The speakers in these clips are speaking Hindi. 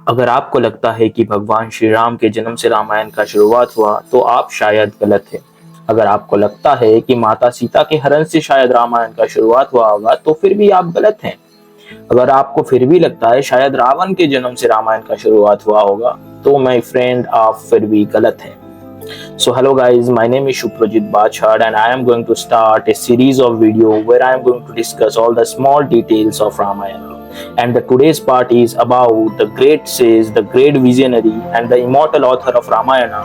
अगर आपको लगता है कि भगवान श्री राम के जन्म से रामायण का शुरुआत हुआ तो आप शायद गलत हैं। अगर आपको लगता है कि माता सीता के हरण से शायद रामायण का शुरुआत हुआ होगा तो फिर भी आप गलत हैं। अगर आपको फिर भी लगता है शायद रावण के जन्म से रामायण का शुरुआत हुआ होगा तो माय फ्रेंड आप फिर भी गलत हैं। So hello guys, my name is Shuprajit Bachad and I am going to start a series of video where I am going to discuss all the small details of Ramayana. And the today's part is about the great sage, the great visionary and the immortal author of Ramayana,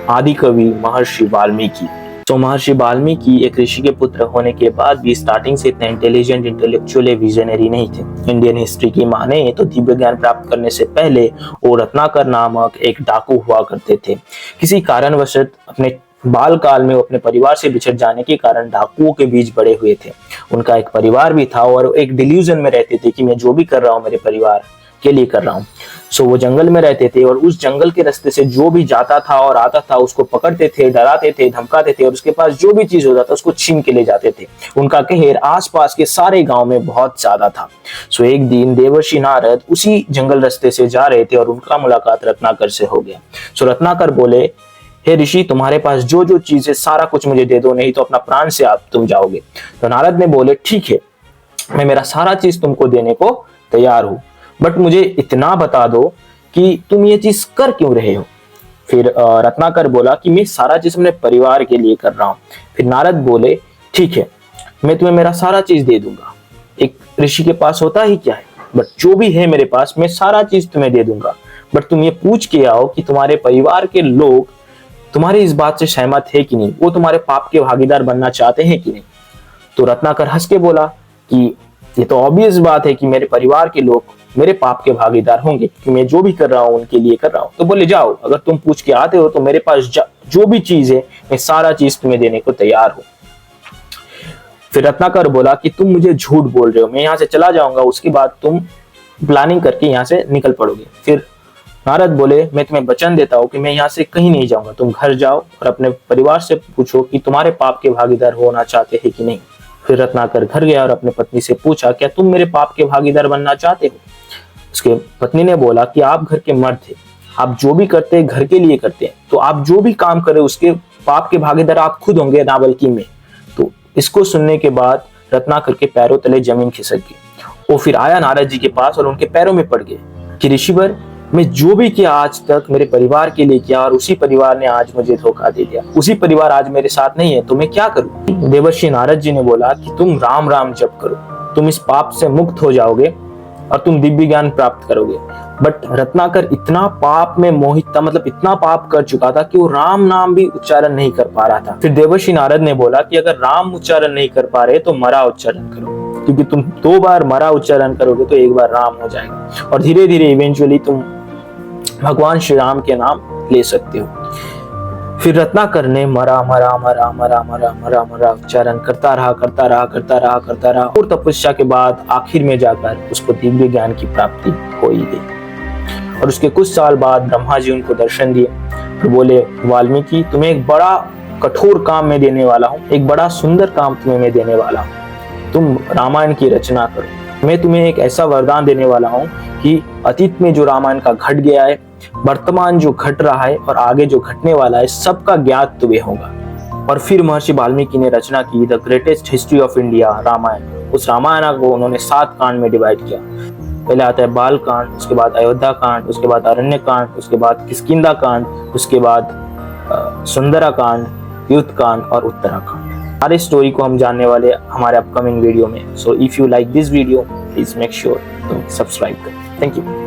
Adi Kavi Maharshi Valmiki. तो महर्षि वाल्मीकि एक ऋषि के पुत्र होने के बाद भी स्टार्टिंग से इतने इंटेलिजेंट, इंटेलेक्चुअल, विजनरी नहीं थे। इंडियन हिस्ट्री की माने तो दिव्य ज्ञान प्राप्त करने से पहले वो रत्नाकर नामक एक डाकू हुआ करते थे। किसी कारणवश अपने बाल काल में वो अपने परिवार से बिछड़ जाने के कारण डाकुओं के बीच बड़े हुए थे। उनका एक परिवार भी था और एक डिल्यूजन में रहते थे कि मैं जो भी कर रहा हूँ मेरे परिवार के लिए कर रहा हूँ। सो वो जंगल में रहते थे और उस जंगल के रास्ते से जो भी जाता था और आता था उसको पकड़ते थे, डराते थे, धमकाते थे और उसके पास जो भी चीज होता था उसको छीन के ले जाते थे। उनका कहर आसपास के सारे गांव में बहुत ज्यादा था। सो एक दिन देवर्षि नारद उसी जंगल रास्ते से जा रहे थे और उनका मुलाकात रत्नाकर से हो गया। सो रत्नाकर बोले, हे ऋषि, तुम्हारे पास जो जो चीज है सारा कुछ मुझे दे दो, नहीं तो अपना प्राण से आप तुम जाओगे। तो नारद ने बोले, ठीक है, मैं मेरा सारा चीज तुमको देने को तैयार हूँ, बट मुझे इतना बता दो कि तुम ये चीज कर क्यों रहे हो। फिर रत्नाकर बोला कि मैं सारा चीज अपने परिवार के लिए कर रहा हूँ। फिर नारद बोले, ठीक है, मैं तुम्हें मेरा सारा चीज दे दूंगा। एक ऋषि के पास होता ही क्या है, बट जो भी है मेरे पास मैं सारा चीज तुम्हें दे दूंगा, बट तुम ये पूछ के आओ कि तुम्हारे परिवार के लोग तुम्हारी इस बात से सहमत है कि नहीं, वो तुम्हारे पाप के भागीदार बनना चाहते हैं कि नहीं। तो रत्नाकर हंस के बोला कि ये तो ऑब्वियस बात है कि मेरे परिवार के लोग मेरे पाप के भागीदार होंगे कि मैं जो भी कर रहा हूँ उनके लिए कर रहा हूँ। तो बोले, जाओ, अगर तुम पूछ के आते हो तो मेरे पास जो भी चीज है मैं सारा चीज तुम्हें देने को तैयार हूँ। फिर रत्नाकर बोला कि तुम मुझे झूठ बोल रहे हो, मैं यहाँ से चला जाऊंगा, उसके बाद तुम प्लानिंग करके यहाँ से निकल पड़ोगे। फिर नारद बोले, मैं तुम्हें वचन देता हूँ कि मैं यहाँ से कहीं नहीं जाऊंगा, तुम घर जाओ और अपने परिवार से पूछो कि तुम्हारे पाप के भागीदार होना चाहते हैं कि नहीं। फिर रत्नाकर घर गया और अपने पत्नी से पूछा, क्या तुम मेरे पाप के भागीदार बनना चाहते हो। उसके पत्नी ने बोला कि आप घर के मर्द थे, आप जो भी करते हैं घर के लिए करते हैं, तो आप जो भी काम करे उसके पाप के भागीदार आप खुद होंगे, ना बल्कि मैं। तो इसको सुनने के बाद रत्नाकर के पैरों तले जमीन खिसक गई। वो फिर आया नारद जी के पास और उनके पैरों में पड़ गए कि ऋषिवर, मैं जो भी किया आज तक मेरे परिवार के लिए किया और उसी परिवार ने आज मुझे धोखा दे दिया, उसी परिवार आज मेरे साथ नहीं है, तो मैं क्या करूं। देवर्षि नारद जी ने बोला कि तुम राम राम जप करो, तुम इस पाप से मुक्त हो जाओगे और तुम दिव्य ज्ञान प्राप्त करोगे। बट रत्नाकर इतना पाप में मोहित था, मतलब इतना पाप कर चुका था कि वो राम नाम भी उच्चारण नहीं कर पा रहा था। फिर देवर्षि नारद ने बोला कि अगर राम उच्चारण नहीं कर पा रहे तो मरा उच्चारण करो, क्योंकि तुम 2 बार मरा उच्चारण करोगे तो 1 बार राम हो जाएगा और धीरे धीरे इवेंचुअली तुम भगवान श्री राम के नाम ले सकते हो। फिर रत्नाकर ने मरा मरा मरा मरा मरा मरा मरा उच्चारण करता रहा और तपस्या के बाद आखिर में जाकर उसको दिव्य ज्ञान की प्राप्ति हो ही गई। और उसके कुछ साल बाद ब्रह्मा जी उनको दर्शन दिए तो बोले, वाल्मीकि, तुम्हें एक बड़ा कठोर काम में देने वाला हूँ, एक बड़ा सुंदर काम तुम्हें मैं देने वाला हूँ, तुम रामायण की रचना करो। मैं तुम्हें एक ऐसा वरदान देने वाला हूँ कि अतीत में जो रामायण का घट गया है, वर्तमान जो घट रहा है और आगे जो घटने वाला है, सबका ज्ञात तुम्हें होगा। और फिर महर्षि वाल्मीकि ने रचना की the greatest history of India, Ramayana. उस रामायण को उन्होंने 7 कांड में डिवाइड किया। पहले आता है बाल कांड, उसके बाद अयोध्या कांड, उसके बाद अरण्य कांड, उसके बाद किष्किंधा कांड, उसके बाद सुंदरा कांड, युद्ध कांड और उत्तराखंड। सारे स्टोरी को हम जानने वाले हमारे अपकमिंग वीडियो में। So if you like this video please make sure तुम सब्सक्राइब करें। Thank you.